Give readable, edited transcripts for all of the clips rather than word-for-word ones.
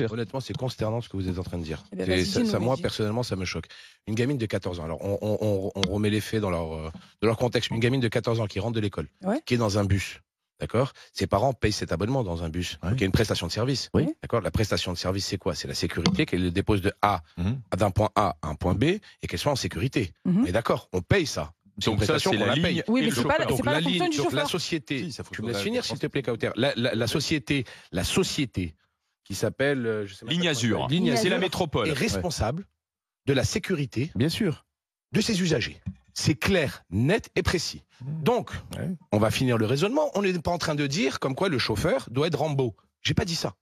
Honnêtement, c'est consternant ce que vous êtes en train de dire. Eh ben, Moi, personnellement, ça me choque. Une gamine de 14 ans, alors on remet les faits dans leur contexte. Une gamine de 14 ans qui rentre de l'école, qui est dans un bus, d'accord? Ses parents payent cet abonnement dans un bus. Donc il y a une prestation de service. Oui. D'accord? La prestation de service, c'est quoi? C'est la sécurité, qu'elle le dépose d'un point A à un point B et qu'elle soit en sécurité. Mais d'accord, on paye ça. Donc ça, c'est la ligne. Oui, mais c'est pas la fonction du donc la chauffeur. société, tu me laisses finir s'il te plaît, Kauter. La société qui s'appelle Ligne Azur. C'est la métropole. est responsable de la sécurité, bien sûr, de ses usagers. C'est clair, net et précis. Donc, on va finir le raisonnement. On n'est pas en train de dire comme quoi le chauffeur doit être Rambo. J'ai pas dit ça.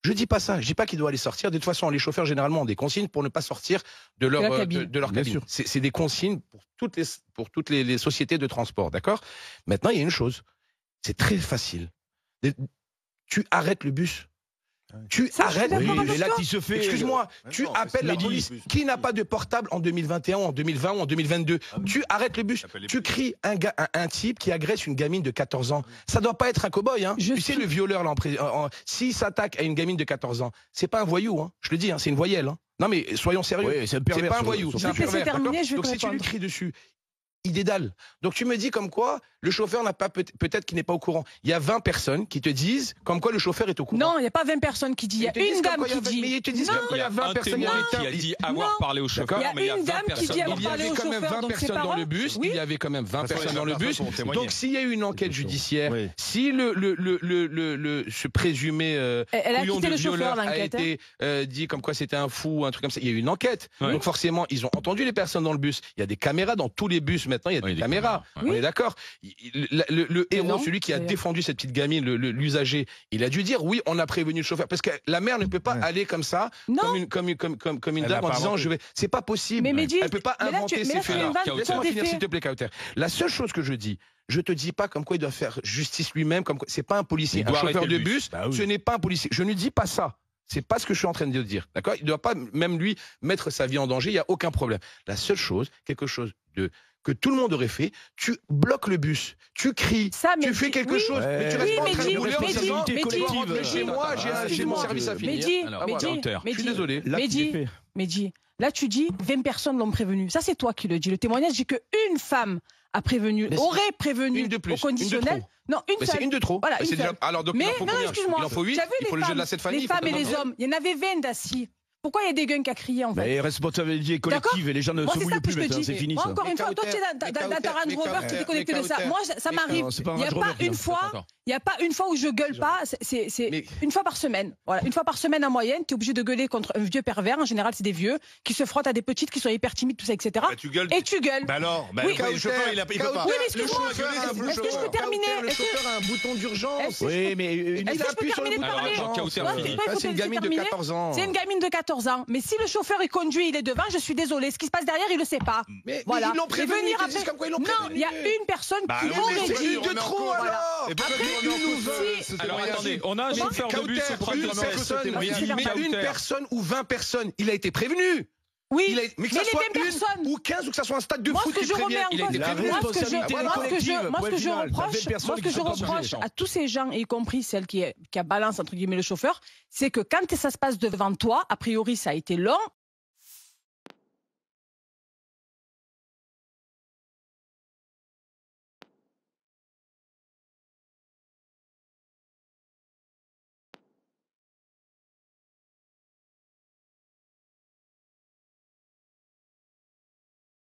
Je dis pas ça. Je dis pas qu'il doit aller sortir. De toute façon, les chauffeurs généralement ont des consignes pour ne pas sortir de leur cabine. C'est des consignes pour toutes les sociétés de transport, d'accord? Maintenant, il y a une chose. C'est très facile. Tu arrêtes le bus. Tu arrêtes, mais là, qui se fait. Excuse-moi, tu appelles la police. Qui n'a pas de portable en 2021, en 2020 ou en 2022? Tu arrêtes le bus. Tu cries un type qui agresse une gamine de 14 ans. Ça doit pas être un cow-boy, hein. Tu sais, le violeur, là, s'il s'attaque à une gamine de 14 ans, c'est pas un voyou, hein. Je le dis, hein, c'est une voyelle, hein. Non, mais soyons sérieux. Oui, c'est pas un voyou, c'est un pervers. Donc si tu lui répondre. cries dessus, il dédale. Donc tu me dis comme quoi le chauffeur n'a pas peut-être qu'il n'est pas au courant. Il y a 20 personnes qui te disent comme quoi le chauffeur est au courant. Non, il n'y a pas 20 personnes qui disent. Il y a une dame qui dit. Mais ils te disent qu'il y a 20 personnes qui a dit avoir parlé au chauffeur. Il y a une dame qui dit avoir Il y parlé avait au quand même chauffeur. 20 personnes dans le bus. Il y avait quand même 20 personnes dans le bus. Donc s'il y a eu une enquête judiciaire, si ce présumé couillon de violeur a été dit comme quoi c'était un fou, un truc comme ça, il y a eu une enquête. Donc forcément, ils ont entendu les personnes dans le bus. Il y a des caméras dans tous les bus maintenant. Il y a des caméras. On est d'accord. Le héros, celui qui a défendu cette petite gamine, l'usager, il a dû dire oui, on a prévenu le chauffeur parce que la mère ne peut pas aller comme ça, comme une dame en disant je vais. C'est pas possible. Elle peut pas inventer ces faits-là. Laisse-moi finir s'il te plaît, Kauter. La seule chose que je dis. Je te dis pas comme quoi il doit faire justice lui-même, comme quoi c'est pas un policier, un chauffeur de bus, ce n'est pas un policier. Je ne dis pas ça. C'est pas ce que je suis en train de dire, d'accord? Il ne doit pas, même lui, mettre sa vie en danger, il n'y a aucun problème. La seule chose, quelque chose que tout le monde aurait fait, tu bloques le bus, tu cries, tu fais quelque chose, mais tu restes pas en train de rouler en disant, chez moi, j'ai mon service à finir. Je suis désolé. Mehdi, là tu dis 20 personnes l'ont prévenu. Ça c'est toi qui le dis. Le témoignage dit qu'une femme a prévenu, aurait prévenu au conditionnel. Non, une seule. C'est une de trop. Voilà, une seule. Alors donc il en faut combien? Il en faut 8. Il faut le jeu de la 7 familles. Les femmes et les hommes. Il y en avait 20 d'assis. Pourquoi il y a des guns qui a crié en fait? Mais responsabilité collective et les gens ne se mouillent plus maintenant, c'est fini ça. Encore une fois, toi tu es dans ta Range Rover, tu es déconnecté de ça. Moi ça m'arrive. Il n'y a pas une fois où je gueule pas, c'est une fois par semaine. Voilà, une fois par semaine en moyenne, tu es obligé de gueuler contre un vieux pervers, en général c'est des vieux, qui se frottent à des petites, qui sont hyper timides, tout ça, etc. Et tu gueules. Bah alors, le chauffeur il peut pas. Oui, mais excuse-moi, est-ce que je peux terminer? Le chauffeur a un bouton d'urgence. Oui, mais est-ce que je peux terminer de parler? C'est une gamine de 14 ans. C'est une gamine de 14 ans. Mais si le chauffeur il conduit, il est devant, je suis désolé. Ce qui se passe derrière, il le sait pas. Mais voilà. ils l'ont prévenu. Non, il y a une personne qui aurait dit. Une de trop alors. Alors attendez, on a un chauffeur de bus mais une personne ou 20 personnes, il a été prévenu. Oui, mais que ça soit une ou 15 ou que ça soit un stade de foot qui prévient, il a été prévenu. Moi, ce que je reproche à tous ces gens, y compris celle qui a balance entre guillemets le chauffeur, c'est que quand ça se passe devant toi, a priori ça a été long,